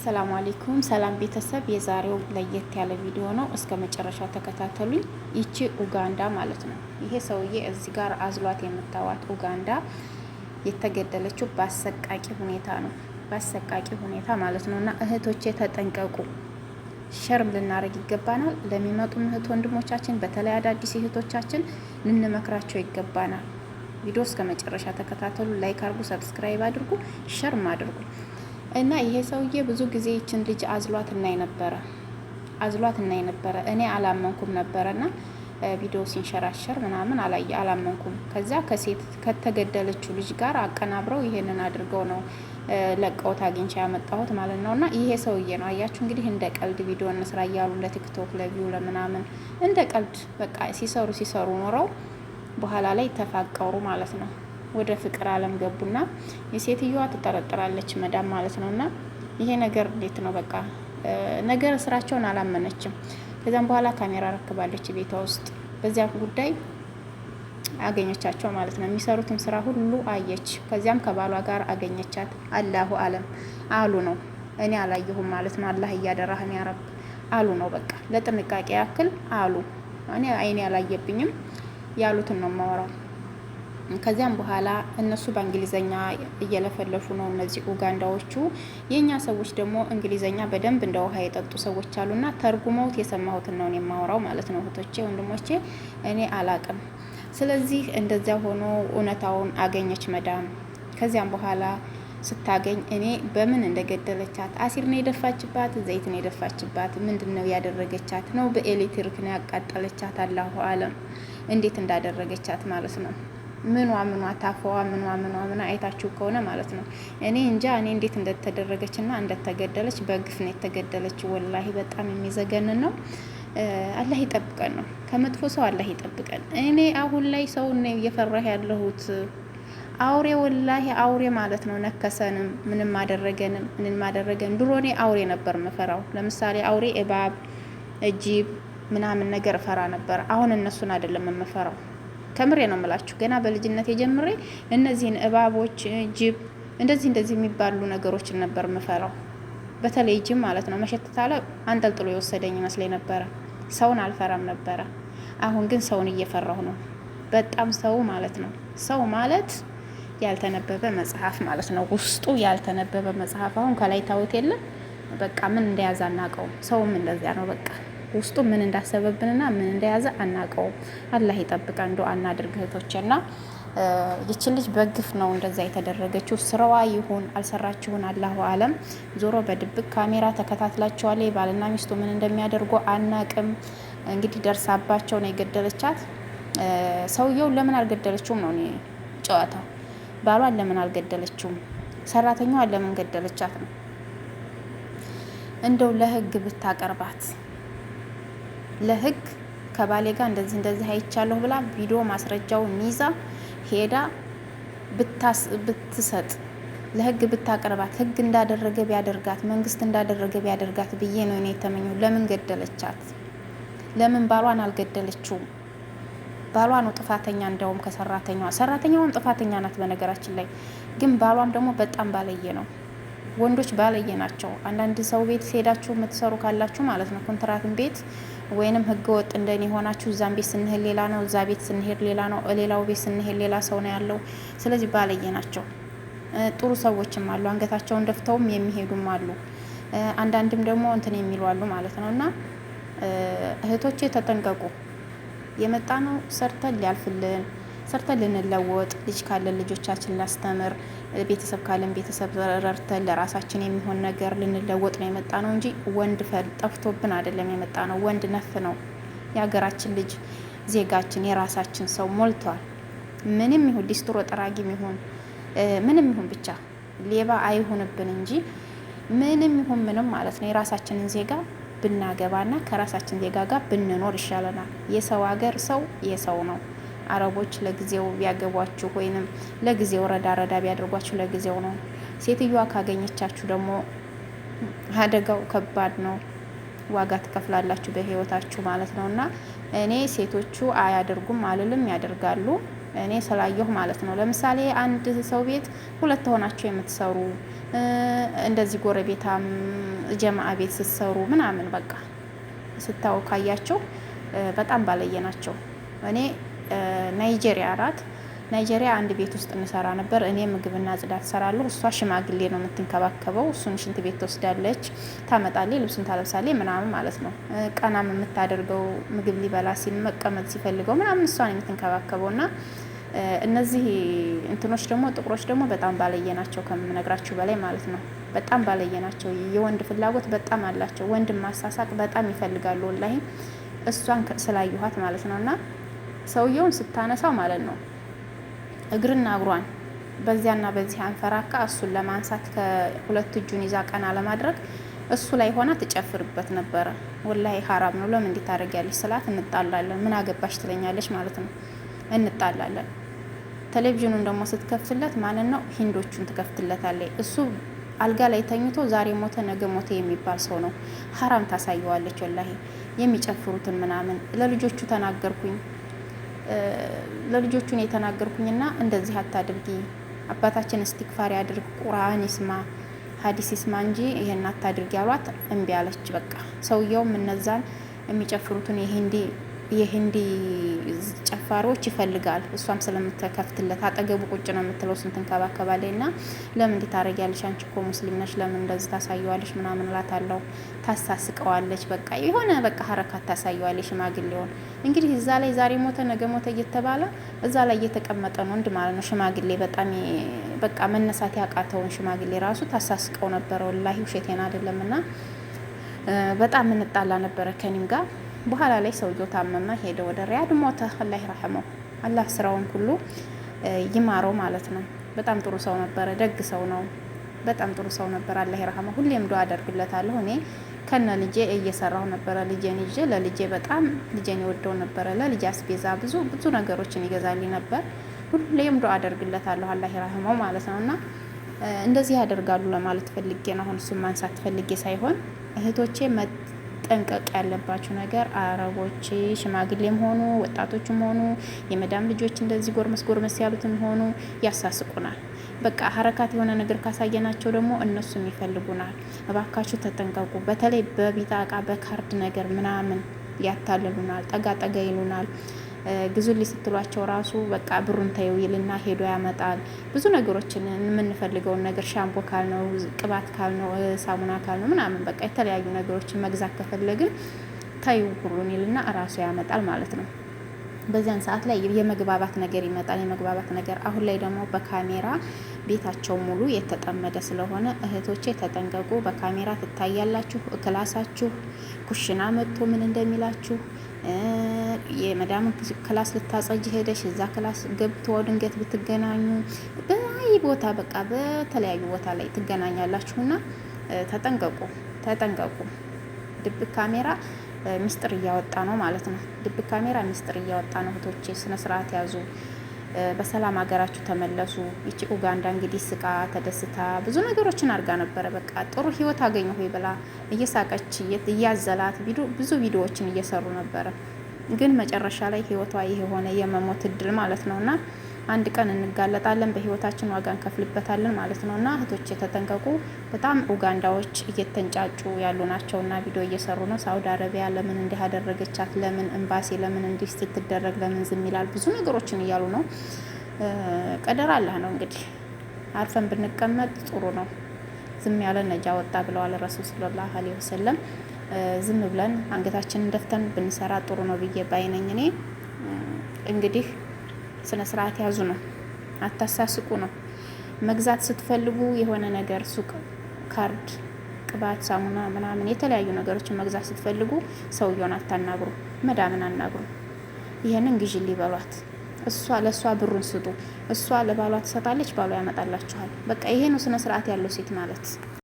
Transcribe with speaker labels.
Speaker 1: አሰላሙ አለይኩም ሰላም ቤተሰብ፣ የዛሬው ለየት ያለ ቪዲዮ ነው። እስከ መጨረሻው ተከታተሉኝ። ይቺ ኡጋንዳ ማለት ነው። ይሄ ሰውዬ እዚህ ጋር አዝሏት የምታዋት ኡጋንዳ የተገደለችው በአሰቃቂ ሁኔታ ነው። በአሰቃቂ ሁኔታ ማለት ነው። እና እህቶቼ ተጠንቀቁ። ሸርም ልናደርግ ይገባናል። ለሚመጡ እህት ወንድሞቻችን፣ በተለይ አዳዲስ እህቶቻችን ልንመክራቸው ይገባናል። ቪዲዮ እስከ መጨረሻ ተከታተሉ። ላይክ አድርጉ፣ ሰብስክራይብ አድርጉ፣ ሸርም አድርጉ። እና ይሄ ሰውዬ ብዙ ጊዜ ይችን ልጅ አዝሏት እናይ ነበረ። እኔ አላመንኩም ነበረና ቪዲዮ ሲንሸራሸር ምናምን አላመንኩም። ከዛ ከተገደለችው ልጅ ጋር አቀናብረው ይሄንን አድርገው ነው ለቀውት አግኝቼ ያመጣሁት ማለት ነው። እና ይሄ ሰውዬ ነው አያችሁ እንግዲህ እንደ ቀልድ ቪዲዮ እንስራ እያሉ ለቲክቶክ ለቪው ለምናምን እንደ ቀልድ በቃ ሲሰሩ ኖረው በኋላ ላይ ተፋቀሩ ማለት ነው። ወደ ፍቅር አለም ገቡና የሴትዮዋ ትጠረጥራለች መዳም ማለት ነው። እና ይሄ ነገር እንዴት ነው? በቃ ነገር ስራቸውን አላመነችም። ከዛም በኋላ ካሜራ ረክባለች ቤቷ ውስጥ። በዚያ ጉዳይ አገኘቻቸው ማለት ነው። የሚሰሩትም ስራ ሁሉ አየች። ከዚያም ከባሏ ጋር አገኘቻት። አላሁ አለም አሉ ነው። እኔ አላየሁም ማለት ነው። አላህ እያደራህን ያረብ አሉ ነው። በቃ ለጥንቃቄ ያክል አሉ። እኔ አይኔ አላየብኝም ያሉትን ነው የማወራው። ከዚያም በኋላ እነሱ በእንግሊዘኛ እየለፈለፉ ነው እነዚህ ኡጋንዳዎቹ። የኛ ሰዎች ደግሞ እንግሊዘኛ በደንብ እንደ ውሃ የጠጡ ሰዎች አሉና ተርጉመውት የሰማሁትን ነው የማወራው ማለት ነው። እህቶቼ ወንድሞቼ፣ እኔ አላቅም። ስለዚህ እንደዚያ ሆኖ እውነታውን አገኘች መዳም። ከዚያም በኋላ ስታገኝ እኔ በምን እንደገደለቻት፣ አሲር ነው የደፋችባት፣ ዘይት ነው የደፋችባት፣ ምንድን ነው ያደረገቻት? ነው በኤሌክትሪክ ነው ያቃጠለቻት? አላሁ አለም እንዴት እንዳደረገቻት ማለት ነው። ምኗ ታፈዋ ምኗ አይታችሁ ከሆነ ማለት ነው። እኔ እንጃ እኔ እንዴት እንደተደረገችና እንደተገደለች። በግፍ ነው የተገደለችው። ወላሂ በጣም የሚዘገንን ነው። አላህ ይጠብቀን ነው ከመጥፎ ሰው አላህ ይጠብቀን። እኔ አሁን ላይ ሰው ነው እየፈራህ ያለሁት። አውሬ ወላሂ አውሬ ማለት ነው። ነከሰንም ምንም አደረገን። ድሮ እኔ አውሬ ነበር መፈራው። ለምሳሌ አውሬ፣ እባብ፣ እጅብ ምናምን ነገር እፈራ ነበር። አሁን እነሱን አይደለም የምፈራው። ከምሬ ነው የምላችሁ። ገና በልጅነት የጀምሬ እነዚህን እባቦች፣ ጅብ እንደዚህ የሚባሉ ነገሮችን ነበር የምፈራው። በተለይ ጅብ ማለት ነው። መሸት ታለ አንጠልጥሎ የወሰደኝ ይመስለኝ ነበረ። ሰውን አልፈራም ነበረ። አሁን ግን ሰውን እየፈራሁ ነው በጣም። ሰው ማለት ነው። ሰው ማለት ያልተነበበ መጽሐፍ ማለት ነው። ውስጡ ያልተነበበ መጽሐፍ። አሁን ከላይ ታውት የለም በቃ ምን እንደያዘ አናውቀውም። ሰውም እንደዚያ ነው በቃ ውስጡ ምን እንዳሰበብንና ምን እንደያዘ አናውቀውም። አላህ ይጠብቀን። ዱአ እናድርግ እህቶቼና ይችን ልጅ በግፍ ነው እንደዛ የተደረገችው። ስራዋ ይሁን አልሰራችሁን አላሁ አለም። ዞሮ በድብቅ ካሜራ ተከታትላቸዋል። ባልና ሚስቱ ምን እንደሚያደርጉ አናቅም። እንግዲህ ደርሳባቸው ነው የገደለቻት። ሰውየው ለምን አልገደለችውም ነው እኔ ጨዋታው። ባሏን ለምን አልገደለችውም? ሰራተኛዋን ለምን ገደለቻት ነው። እንደው ለህግ ብታቀርባት፣ ለህግ ከባሌ ጋር እንደዚህ አይቻለሁ ብላ ቪዲዮ ማስረጃውን ይዛ ሄዳ ብትሰጥ፣ ለህግ ብታቀርባት፣ ህግ እንዳደረገ ቢያደርጋት፣ መንግስት እንዳደረገ ቢያደርጋት ብዬ ነው እኔ የተመኘው። ለምን ገደለቻት? ለምን ባሏን አልገደለችውም? ባሏ ነው ጥፋተኛ። እንደውም ሰራተኛዋም ጥፋተኛ ናት በነገራችን ላይ። ግን ባሏም ደግሞ በጣም ባለየ ነው። ወንዶች ባለየ ናቸው። አንዳንድ ሰው ቤት ሄዳችሁ የምትሰሩ ካላችሁ ማለት ነው፣ ኮንትራትን ቤት ወይንም ህገ ወጥ እንደኔ ሆናችሁ እዛም ቤት ስንሄድ ሌላ ነው፣ እዛ ቤት ስንሄድ ሌላ ነው፣ ሌላው ቤት ስንሄድ ሌላ ሰው ነው ያለው። ስለዚህ ባለየ ናቸው። ጥሩ ሰዎችም አሉ፣ አንገታቸውን ደፍተውም የሚሄዱም አሉ። አንዳንድም ደግሞ እንትን የሚሉ አሉ ማለት ነው። እና እህቶቼ ተጠንቀቁ። የመጣ ነው ሰርተን ሊያልፍልን፣ ሰርተን ልንለወጥ፣ ልጅ ካለን ልጆቻችን ላስተምር፣ ቤተሰብ ካለን ቤተሰብ ረድተን ለራሳችን የሚሆን ነገር ልንለወጥ ነው የመጣ ነው እንጂ ወንድ ጠፍቶብን አይደለም የመጣ ነው። ወንድ ነፍ ነው። የሀገራችን ልጅ ዜጋችን የራሳችን ሰው ሞልቷል። ምንም ይሁን ሊስትሮ ጠራጊም ይሁን ምንም ይሁን ብቻ ሌባ አይሁንብን እንጂ ምንም ይሁን ምንም ማለት ነው የራሳችንን ዜጋ ብናገባና ከራሳችን ዜጋ ጋር ብንኖር ይሻለናል። የሰው ሀገር ሰው የሰው ነው። አረቦች ለጊዜው ቢያገቧችሁ ወይንም ለጊዜው ረዳ ቢያደርጓችሁ ለጊዜው ነው። ሴትዮዋ ካገኘቻችሁ ደግሞ አደጋው ከባድ ነው። ዋጋ ትከፍላላችሁ በህይወታችሁ ማለት ነው። እና እኔ ሴቶቹ አያደርጉም አልልም፣ ያደርጋሉ። እኔ ስላየሁ ማለት ነው። ለምሳሌ አንድ ሰው ቤት ሁለት ሆናችሁ የምትሰሩ እንደዚህ ጎረቤታም ጀማአ ቤት ስትሰሩ ምናምን በቃ ስታው ካያቸው በጣም ባለየ ናቸው። እኔ ናይጄሪያ አንድ ቤት ውስጥ እንሰራ ነበር። እኔ ምግብና ጽዳት ሰራለሁ፣ እሷ ሽማግሌ ነው የምትንከባከበው። እሱን ሽንት ቤት ትወስዳለች፣ ታመጣለች፣ ልብሱን ታለብሳለች ምናምን ማለት ነው። ቀናም የምታደርገው ምግብ ሊበላ ሲል መቀመጥ ሲፈልገው ምናምን እሷን የምትንከባከበው እና እነዚህ እንትኖች ደግሞ ጥቁሮች ደግሞ በጣም ባለየ ናቸው ከምነግራችሁ በላይ ማለት ነው። በጣም ባለየ ናቸው። የወንድ ፍላጎት በጣም አላቸው። ወንድ ማሳሳቅ በጣም ይፈልጋሉ ወላሂ። እሷን ስላየኋት ማለት ነው። እና ሰውየውን ስታነሳው ማለት ነው እግርና እግሯን በዚያና በዚህ አንፈራካ እሱን ለማንሳት ከሁለት እጁን ይዛ ቀና ለማድረግ እሱ ላይ ሆና ትጨፍርበት ነበረ። ወላሂ ሀራም ነው። ለምን እንዴት ታደርጊያለሽ ስላት እንጣላለን። ምን አገባሽ ትለኛለች ማለት ነው። እንጣላለን። ቴሌቪዥኑን ደግሞ ስትከፍትለት ማለት ነው ሂንዶቹን ትከፍትለታለች። እሱ አልጋ ላይ ተኝቶ ዛሬ ሞተ ነገ ሞተ የሚባል ሰው ነው። ሀራም ታሳየዋለች ወላሂ። የሚጨፍሩትን ምናምን ለልጆቹ ተናገርኩኝ። ለልጆቹን የተናገርኩኝና እንደዚህ አታድርጊ፣ አባታችን እስቲክፋር ያድርግ፣ ቁርአን ይስማ፣ ሀዲስ ይስማ እንጂ ይሄን አታድርጊ አሏት። እምቢ አለች። በቃ ሰውየውም እነዛን የሚጨፍሩትን የሂንዲ ጨፋሪዎች ይፈልጋል። እሷም ስለምትከፍትለት አጠገቡ ቁጭ ነው የምትለው፣ ስንት እንከባከባለች። እና ለምን እንዲህ ታደርጊያለሽ? አንቺ እኮ ሙስሊም ነሽ፣ ለምን እንደዚህ ታሳየዋለሽ? ምናምን እላታለሁ። ታሳስቀዋለች። በቃ የሆነ በቃ ሀረካት ታሳየዋለች ሽማግሌውን። እንግዲህ እዛ ላይ ዛሬ ሞተ ነገ ሞተ እየተባለ እዛ ላይ እየተቀመጠ ነው ወንድ ማለት ነው። ሽማግሌ በጣም በቃ መነሳት ያቃተውን ሽማግሌ ራሱ ታሳስቀው ነበረ። ወላሂ ውሸቴን አይደለም። እና በጣም እንጣላ ነበረ ከኒም ጋር። በኋላ ላይ ሰውየው ታመመ፣ ሄደ ወደ ሪያድ፣ ሞተ። አላህ ይረሐመው፣ አላህ ስራውን ሁሉ ይማረው ማለት ነው። በጣም ጥሩ ሰው ነበረ፣ ደግ ሰው ነው። በጣም ጥሩ ሰው ነበር። አላህ ይረሐመው። ሁሌም ዱአ አደርግለታለሁ። እኔ ከነ ልጄ እየሰራሁ ነበረ። ልጄን ይዤ ለልጄ በጣም ልጄን ይወደው ነበረ። ለልጄ አስቤዛ ብዙ ነገሮችን ይገዛልኝ ነበር። ሁሌም ዱአ አደርግለታለሁ። አላህ ይረሐመው ማለት ነው። እና እንደዚህ ያደርጋሉ ለማለት ፈልጌ ነው። አሁን እሱን ማንሳት ፈልጌ ሳይሆን እህቶቼ ጠንቀቅ ያለባችሁ ነገር አረቦች ሽማግሌም ሆኑ ወጣቶችም ሆኑ የመዳም ልጆች እንደዚህ ጎርመስ ያሉትም ሆኑ ያሳስቁናል። በቃ ሀረካት የሆነ ነገር ካሳየናቸው ደግሞ እነሱም ይፈልጉናል። እባካችሁ ተጠንቀቁ። በተለይ በቢጣቃ በካርድ ነገር ምናምን ያታልሉናል፣ ጠጋ ይሉናል። ግዙልኝ ስትሏቸው ራሱ በቃ ብሩን ተይው ይልና ሄዶ ያመጣል። ብዙ ነገሮችን የምንፈልገውን ነገር ሻምፖ ካልነው፣ ቅባት ካልነው፣ ሳሙና ካልነው ምናምን በቃ የተለያዩ ነገሮችን መግዛት ከፈለግን ተይው ሁሉን ይልና እራሱ ያመጣል ማለት ነው። በዚያን ሰዓት ላይ የመግባባት ነገር ይመጣል። የመግባባት ነገር አሁን ላይ ደግሞ በካሜራ ቤታቸው ሙሉ የተጠመደ ስለሆነ እህቶቼ ተጠንቀቁ። በካሜራ ትታያላችሁ። ክላሳችሁ ኩሽና መጥቶ ምን እንደሚላችሁ የመዳም ክላስ ልታጸጅ ሄደሽ እዛ ክላስ ገብቶ ድንገት ብትገናኙ በይ ቦታ በቃ በተለያዩ ቦታ ላይ ትገናኛላችሁና ተጠንቀቁ። ድብቅ ካሜራ ሚስጥር እያወጣ ነው ማለት ነው። ድብቅ ካሜራ ሚስጥር እያወጣ ነው። እህቶቼ ስነ ስርዓት ያዙ። በሰላም ሀገራችሁ ተመለሱ። ይቺ ኡጋንዳ እንግዲህ ስቃ ተደስታ ብዙ ነገሮችን አድርጋ ነበረ። በቃ ጥሩ ህይወት አገኘሁ ብላ እየሳቀች እያዘላት ብዙ ቪዲዮዎችን እየሰሩ ነበረ። ግን መጨረሻ ላይ ህይወቷ ይሄ ሆነ፣ የመሞት እድል ማለት ነውና አንድ ቀን እንጋለጣለን፣ በህይወታችን ዋጋ እንከፍልበታለን ማለት ነውና እህቶቼ ተጠንቀቁ። በጣም ኡጋንዳዎች እየተንጫጩ ያሉ ናቸውና ቪዲዮ እየሰሩ ነው። ሳውዲ አረቢያ ለምን እንዲህ አደረገቻት? ለምን ኤምባሲ ለምን እንዲህ ስትደረግ ለምን ዝም ይላል? ብዙ ነገሮችን እያሉ ነው። ቀደር አላህ ነው እንግዲህ። አርፈን ብንቀመጥ ጥሩ ነው። ዝም ያለ ነጃ ወጣ ብለዋል ረሱል ሰለላሁ ዐለይሂ ወሰለም። ዝም ብለን አንገታችንን ደፍተን ብንሰራ ጥሩ ነው ብዬ ባይነኝ እኔ። እንግዲህ ስነ ስርዓት ያዙ ነው፣ አታሳስቁ ነው። መግዛት ስትፈልጉ የሆነ ነገር ሱቅ ካርድ፣ ቅባት፣ ሳሙና ምናምን የተለያዩ ነገሮችን መግዛት ስትፈልጉ ሰውየውን አታናግሩ፣ መዳምን አናግሩ። ይሄንን ግዢ ሊበሏት፣ ለእሷ ብሩን ስጡ፣ እሷ ለባሏ ትሰጣለች፣ ባሏ ያመጣላችኋል። በቃ ይሄ ነው ስነ ስርዓት ያለው ሴት ማለት።